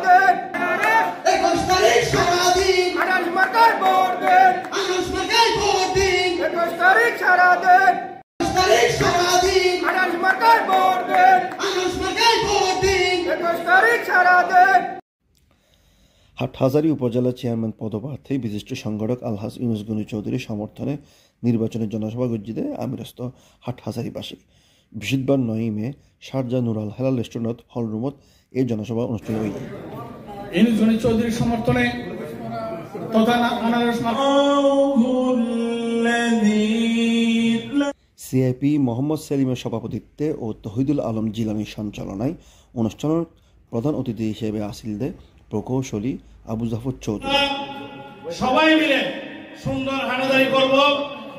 দেন 21 তারিখ সারা দিন আনাস মার্কায় ভোট দেন 21 তারিখ সারা দিন আনাস মার্কায় ভোট দেন 21 তারিখ সারা দিন। হাটহাজারী উপজেলা চেয়ারম্যান পদপ্রার্থী বিশিষ্ট সংগঠক আলহাজ ইউনুস গনি চৌধুরীর সমর্থনে নির্বাচনের জনসভা গজ্জিদে আমিরস্ত হাটহাজারীবাসী। বৃহস্পতিবার 9 মে শারজাহ নুর আল হেলাল রেস্টুরেন্ট হলরুমত এই জনসভা অনুষ্ঠিত হইল। ইউনুস গনি চৌধুরীর সমর্থনে তথা সিআইপি মোহাম্মদ সেলিমের সভাপতিত্বে ও তহিদুল আলম জিলানির সঞ্চালনায় অনুষ্ঠানের প্রধান অতিথি হিসেবে আসিলদে প্রকৌশলী আবু জাফর চৌধুরী। সবাই মিলে সুন্দর হাটাদারি করব,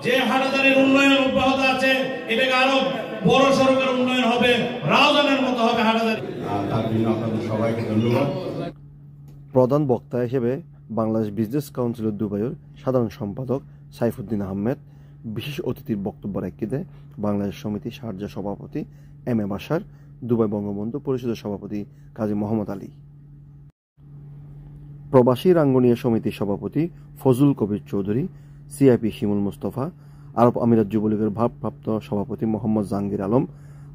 যে হাটাদারির উন্নয়ন অব্যাহত আছে এটাকে আরো বড় সড়কের উন্নয়ন হবে, রাজধানীর মতো হবে হাটাদারি। তার জন্য আপনাদের সবাইকে ধন্যবাদ। প্রধান বক্তা হিসেবে বাংলাদেশ বিজনেস কাউন্সিল দুবাইয়ের সাধারণ সম্পাদক সাইফুদ্দিন আহমেদ, বিশেষ অতিথির বক্তব্য রাখিতে বাংলাদেশ সমিতি শারজাহ সভাপতি M A Bashar, Dubai Bangabandhu পরিষদের সভাপতি কাজী মোহাম্মদ আলী, প্রবাসী রাঙ্গুনিয়া সমিতির সভাপতি ফজলুল কবির চৌধুরী, সিআইপি শিমুল মুস্তফা, আরব আমিরাত যুবলীগের ভারপ্রাপ্ত সভাপতি মোহাম্মদ জাহাঙ্গীর আলম,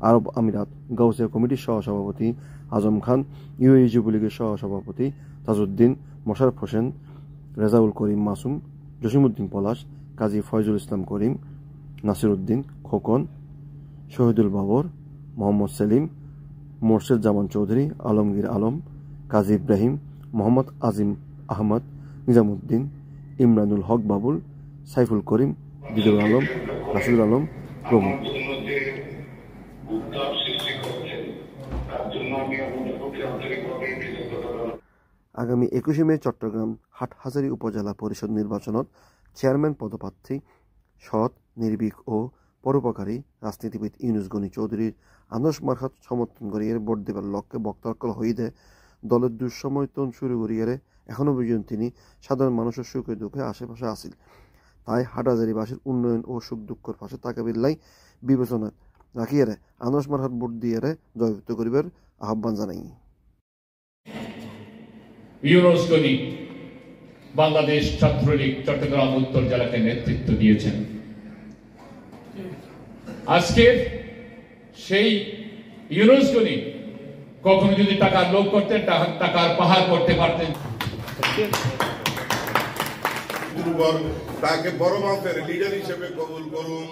আরব আমিরাত গাউসিয়া কমিটির সহসভাপতি আজম খান, ইউএই যুবলীগের সহসভাপতি তাজউদ্দিন, মোশাররফ হোসেন, রেজাউল করিম মাসুম, জসিমউদ্দিন পলাশ, কাজী ফয়জুল ইসলাম করিম, নাসির উদ্দিন খোকন, শহীদুল বাবর, মোহাম্মদ সেলিম, মোর্শেদ জামান চৌধুরী, আলমগীর আলম, কাজী ইব্রাহিম, মোহাম্মদ আজিম আহমদ, নিজামুদ্দিন, ইমরানুল হক বাবুল, সাইফুল করিম, দিদুল আলম, রাশিদুল আলম প্রমুখ। আগামী 21 মে চট্টগ্রাম হাটহাজারী উপজেলা পরিষদ নির্বাচনত চেয়ারম্যান পদপ্রার্থী সৎ, নির্ভীক ও পরোপকারী রাজনীতিবিদ ইউনুস গনি চৌধুরীর আনাস মার্কাত সমর্থন করিয়ে ভোট দেবার লক্ষ্যে বক্তব্য হইতে দলের দুঃসমর্থন শুরু করিয়ারে এখনো পর্যন্ত তিনি সাধারণ মানুষের সুখে দুঃখে আশেপাশে আসিল। তাই হাটহাজারীবাসীর উন্নয়ন ও সুখ দুঃখের পাশে তাকাবিল্লাই বিবেচনা রাখিয়ারে আনাস মার্কাত ভোট দিয়ারে জয়যুক্ত করিবার আহ্বান জানাই। ইউনুস গনি বাংলাদেশ ছাত্রলীগ চট্টগ্রাম উত্তর জেলাকে নেতৃত্ব দিয়েছেন। আজকে সেই ইউনুস গনি কখনো যদি টাকার লোভ করতেন, টাকার পাহাড় করতে পারতেন। তাকে বড় মাপের লিডার হিসেবে কবুল করুন।